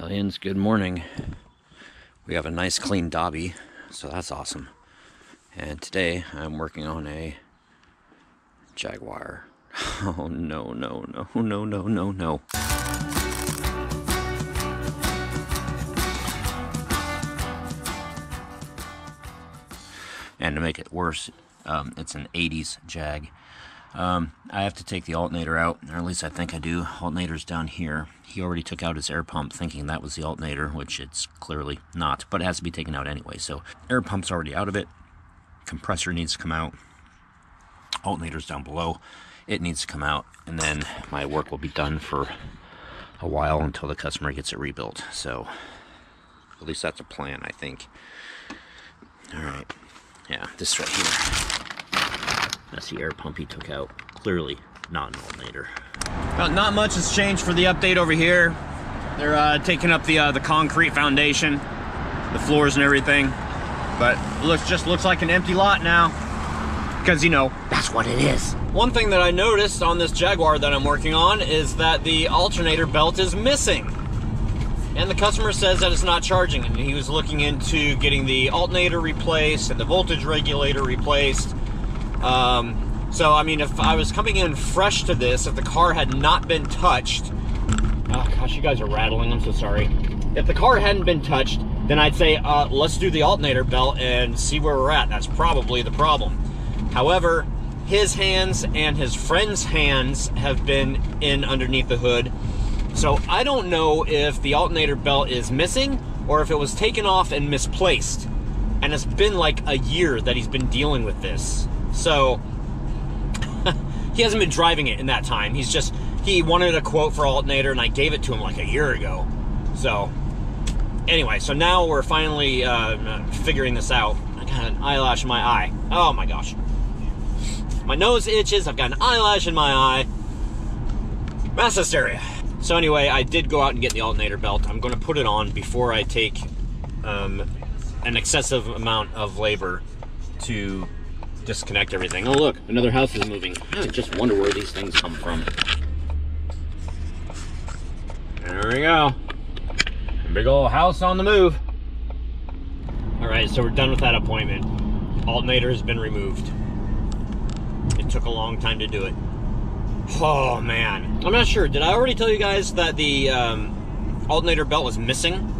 Fratelli'S, good morning. We have a nice clean Dobby, so that's awesome. And today I'm working on a Jaguar. Oh no, no, no, no, no, no, no. And to make it worse, it's an 80s Jag. I have to take the alternator out, or at least I think I do. Alternator's down here. He already took out his air pump thinking that was the alternator, which it's clearly not, but it has to be taken out anyway. So air pump's already out of it. Compressor needs to come out. Alternator's down below. It needs to come out, and then my work will be done for a while until the customer gets it rebuilt. So at least that's a plan, I think. Alright. Yeah, this right here. That's the air pump he took out. Clearly not an alternator. Well, not much has changed for the update over here. They're taking up the concrete foundation, the floors and everything. But it just looks like an empty lot now. Because, you know, that's what it is. One thing that I noticed on this Jaguar that I'm working on is that the alternator belt is missing. And the customer says that it's not charging, and he was looking into getting the alternator replaced and the voltage regulator replaced. So, I mean, if I was coming in fresh to this, if the car had not been touched... Oh, gosh, you guys are rattling. I'm so sorry. If the car hadn't been touched, then I'd say, let's do the alternator belt and see where we're at. That's probably the problem. However, his hands and his friend's hands have been in underneath the hood. So I don't know if the alternator belt is missing or if it was taken off and misplaced. And it's been like a year that he's been dealing with this. So he hasn't been driving it in that time. He wanted a quote for alternator, and I gave it to him like a year ago. So anyway, so now we're finally figuring this out. I got an eyelash in my eye. Oh my gosh. My nose itches. I've got an eyelash in my eye. Mass hysteria. So anyway, I did go out and get the alternator belt. I'm going to put it on before I take an excessive amount of labor to disconnect everything. Oh look, another house is moving. I just wonder where these things come from. There we go. A big old house on the move. Alright, so we're done with that appointment. Alternator has been removed. It took a long time to do it. Oh man. I'm not sure. Did I already tell you guys that the alternator belt was missing?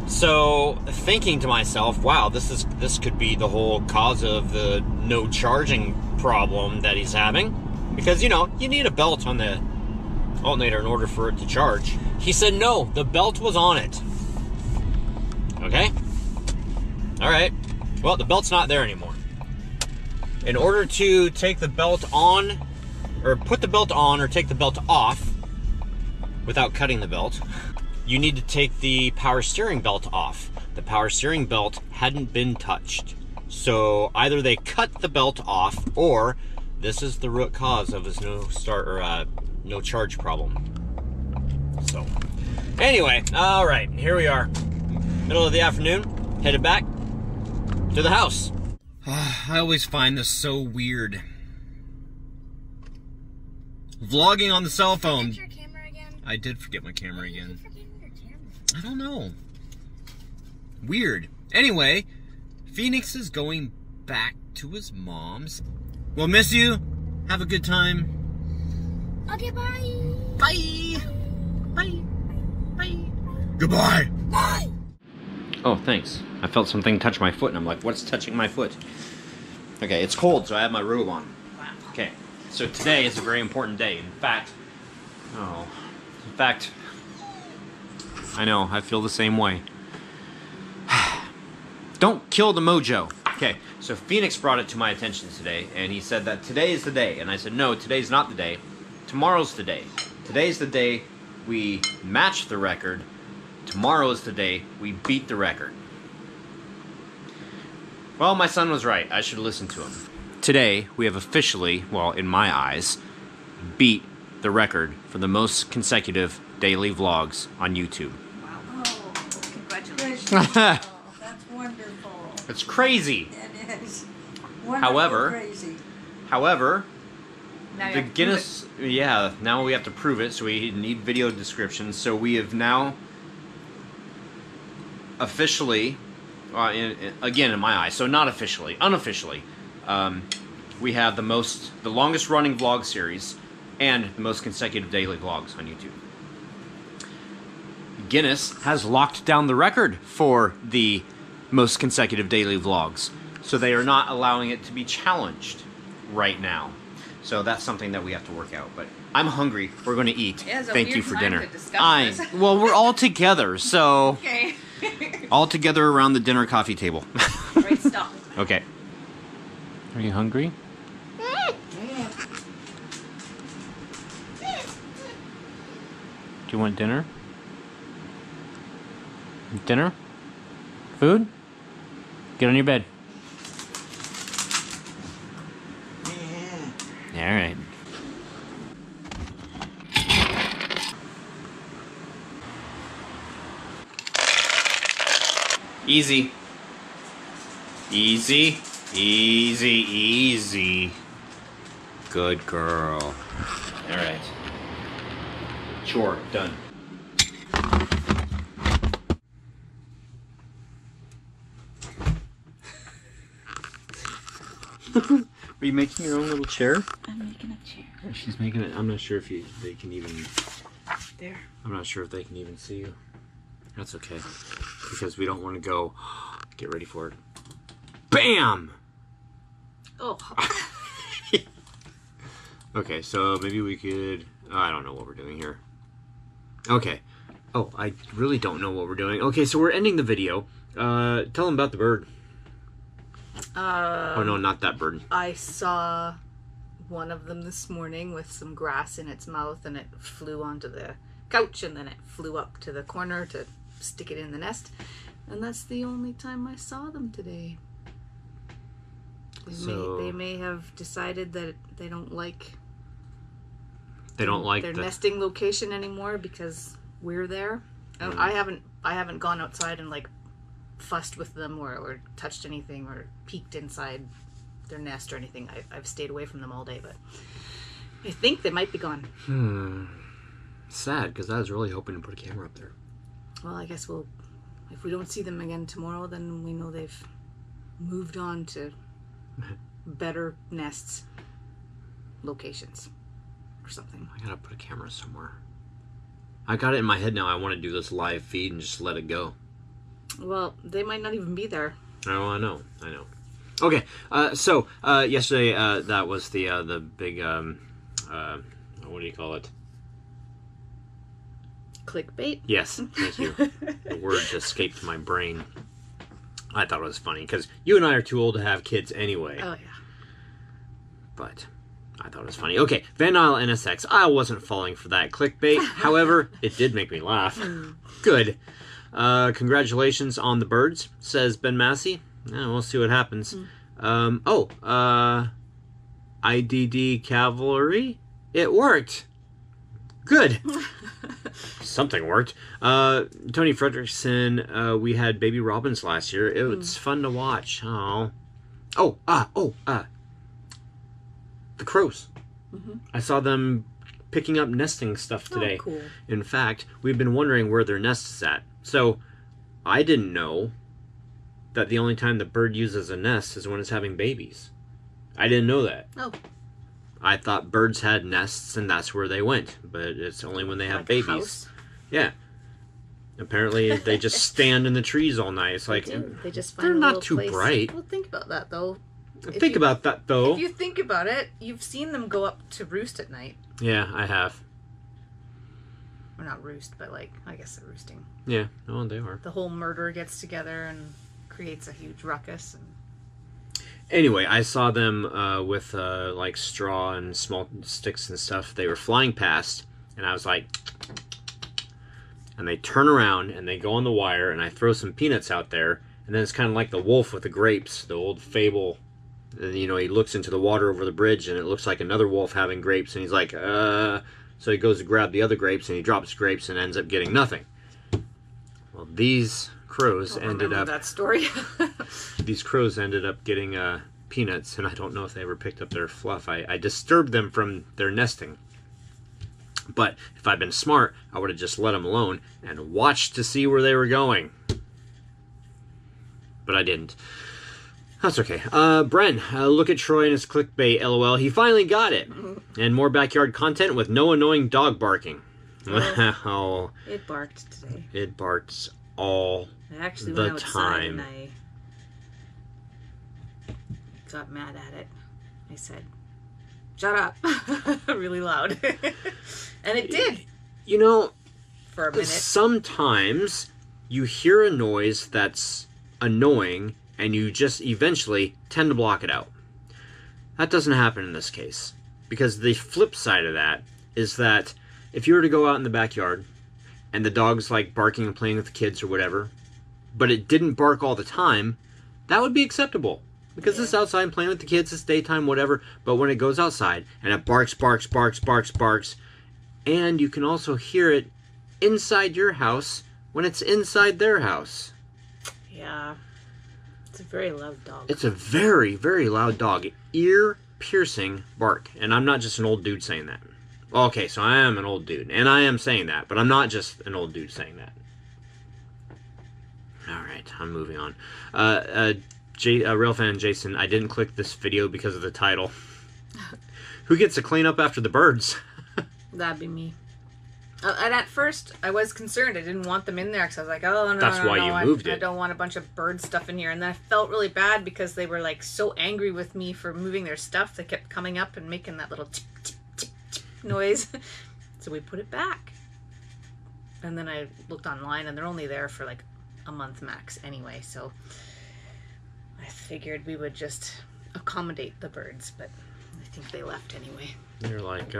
So, thinking to myself, wow, this could be the whole cause of the no charging problem that he's having. Because, you know, you need a belt on the alternator in order for it to charge. He said no, the belt was on it. Okay? Alright. Well, the belt's not there anymore. In order to take the belt on, or put the belt on or take the belt off without cutting the belt, you need to take the power steering belt off. The power steering belt hadn't been touched. So either they cut the belt off, or this is the root cause of his no charge problem. So anyway, all right, here we are. Middle of the afternoon, headed back to the house. I always find this so weird. Vlogging on the cell phone. Did you forget your camera again? I did forget my camera again. Why did you forget your camera? I don't know. Weird. Anyway, Phoenix is going back to his mom's. We'll miss you. Have a good time. Okay, bye. Bye. Bye. Bye. Goodbye. Bye. Oh, thanks. I felt something touch my foot, and I'm like, what's touching my foot? Okay, it's cold, so I have my robe on. Okay, so today is a very important day. In fact, I know, I feel the same way. Don't kill the mojo. Okay, so Phoenix brought it to my attention today, and he said that today is the day. And I said, no, today's not the day. Tomorrow's the day. Today's the day we match the record. Tomorrow is the day we beat the record. Well, my son was right. I should listen to him. Today, we have officially, well, in my eyes, beat the record for the most consecutive daily vlogs on YouTube. Wow. Oh, congratulations. Oh, that's wonderful. It's crazy. It is. However, Crazy. However, Now you the have to Guinness, yeah, now we have to prove it, so we need video descriptions. So we have now officially, again in my eyes, so not officially, unofficially, we have the longest running vlog series and the most consecutive daily vlogs on YouTube. Guinness has locked down the record for the most consecutive daily vlogs, so they are not allowing it to be challenged right now. So that's something that we have to work out. But I'm hungry. We're going to eat. Yeah, it's a Thank you weird for time dinner. to discuss this. Well, we're all together, so Okay. all together around the dinner coffee table. Right, stop. Okay. Are you hungry? Do you want dinner? Dinner? Food? Get on your bed. All right. Easy. Easy. Easy, easy. Good girl. All right. Chore, done. Are you making your own little chair? I'm making a chair. She's making it. I'm not sure if they can even. There. I'm not sure if they can even see you. That's okay, because we don't want to go. Get ready for it. Bam! Oh. Okay, so maybe we could. I don't know what we're doing here. Okay. Oh, I really don't know what we're doing. Okay, so we're ending the video. Tell them about the bird. Oh no, not that bird. I saw one of them this morning with some grass in its mouth, and it flew onto the couch, and then it flew up to the corner to stick it in the nest. And that's the only time I saw them today. They may have decided that they don't like their nesting location anymore because we're there. I haven't gone outside and like fussed with them or touched anything or peeked inside their nest or anything. I've stayed away from them all day, but I think they might be gone. Sad, because I was really hoping to put a camera up there. Well, I guess if we don't see them again tomorrow, then we know they've moved on to better nests locations or something. I gotta put a camera somewhere. I got it in my head now. I want to do this live feed and just let it go. Well, they might not even be there. Oh, I know. Okay, so yesterday that was the big what do you call it? Clickbait? Yes, thank you. The word just escaped my brain. I thought it was funny because you and I are too old to have kids anyway. Oh yeah. But I thought it was funny. Okay, Van Nuys NSX. I wasn't falling for that clickbait. However, it did make me laugh. Good. Congratulations on the birds, says Ben Massey. Yeah, we'll see what happens. IDD Cavalry. It worked. Good. Something worked. Tony Fredrickson, we had baby robins last year. It was fun to watch. The crows. I saw them picking up nesting stuff today. Oh, cool. In fact, we've been wondering where their nest is at. So, I didn't know that the only time the bird uses a nest is when it's having babies. I didn't know that. Oh. I thought birds had nests and that's where they went, but it's only when they have Like babies. a house? Yeah. Apparently, they just stand in the trees all night. It's like They just find they're a not little too place. bright. Well, think about that though. If you think about it, you've seen them go up to roost at night. Yeah, I have. Or not roost, but like, I guess they're roosting. Yeah, oh, they are. The whole murder gets together and creates a huge ruckus. And Anyway, I saw them with like straw and small sticks and stuff. They were flying past, and I was like, and they turn around and they go on the wire, and I throw some peanuts out there, and then it's kind of like the wolf with the grapes, the old fable. You know, he looks into the water over the bridge, and it looks like another wolf having grapes, and he's like, So he goes to grab the other grapes, and he drops grapes and ends up getting nothing. Well, these crows ended up... that story. These crows ended up getting peanuts, and I don't know if they ever picked up their fluff. I disturbed them from their nesting. But if I'd been smart, I would have just let them alone and watched to see where they were going. but I didn't. That's okay. Bren, look at Troy and his clickbait, LOL. He finally got it. And more backyard content with no annoying dog barking. Wow. It barked today. It barks all I actually the went outside time. and I got mad at it. I said, "Shut up," really loud, and it did You know, for a minute. sometimes you hear a noise that's annoying and you just eventually tend to block it out. That doesn't happen in this case. Because the flip side of that is that if you were to go out in the backyard and the dog's like barking and playing with the kids or whatever, but it didn't bark all the time, that would be acceptable. Because it's outside and playing with the kids, it's daytime, whatever. But when it goes outside and it barks, and you can also hear it inside your house when it's inside their house. Yeah. It's a very loud dog. It's a very, very loud dog. Ear-piercing bark. And I'm not just an old dude saying that. Okay, so I am an old dude. And I am saying that. But I'm not just an old dude saying that. Alright, I'm moving on. Real fan Jason, I didn't click this video because of the title. Who gets to clean up after the birds? That'd be me. And at first, I was concerned. I didn't want them in there because I was like, "Oh no, That's why you moved it. I don't want a bunch of bird stuff in here." And then I felt really bad because they were like so angry with me for moving their stuff. They kept coming up and making that little tip, tip, tip, tip noise. So we put it back. And then I looked online, and they're only there for like a month max anyway. So I figured we would just accommodate the birds, but I think they left anyway. You're like,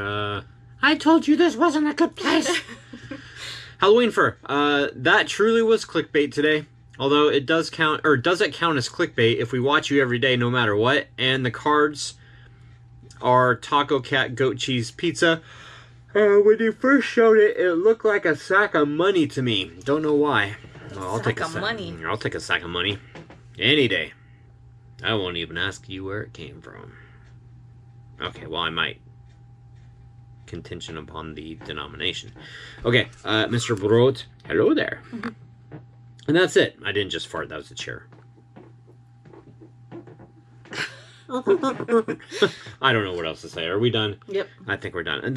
I told you this wasn't a good place. Halloween fur. That truly was clickbait today. Although it does count, or does it count as clickbait if we watch you every day no matter what? And the cards are taco cat goat cheese pizza. When you first showed it, it looked like a sack of money to me. Don't know why. Well, I'll take a sack of money any day. I won't even ask you where it came from. Okay, well, I might. Contingent upon the denomination. Okay, Mr. Brot, hello there. And that's it. I didn't just fart, that was the chair. I don't know what else to say. Are we done? Yep. I think we're done. And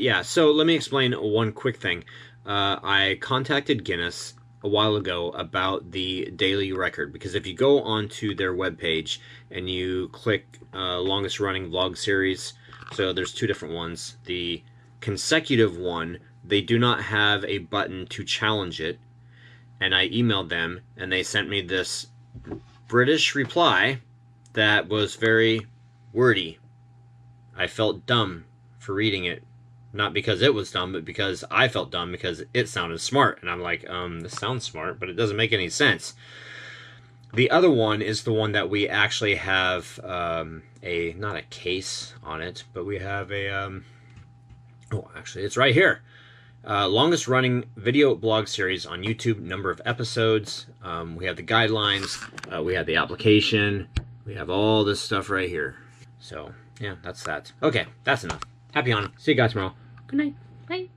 yeah, so let me explain one quick thing. I contacted Guinness a while ago about the daily record, because if you go onto their webpage and you click longest running vlog series, so there's two different ones. The consecutive one, they do not have a button to challenge it. And I emailed them, and they sent me this British reply that was very wordy. I felt dumb for reading it. Not because it was dumb, but because I felt dumb because it sounded smart. And I'm like, this sounds smart, but it doesn't make any sense. The other one is the one that we actually have not a case on it, but we have a, actually it's right here. Longest running video blog series on YouTube, number of episodes. We have the guidelines, we have the application, we have all this stuff right here. So, yeah, that's that. Okay, that's enough. Happy on. See you guys tomorrow. Good night. Bye.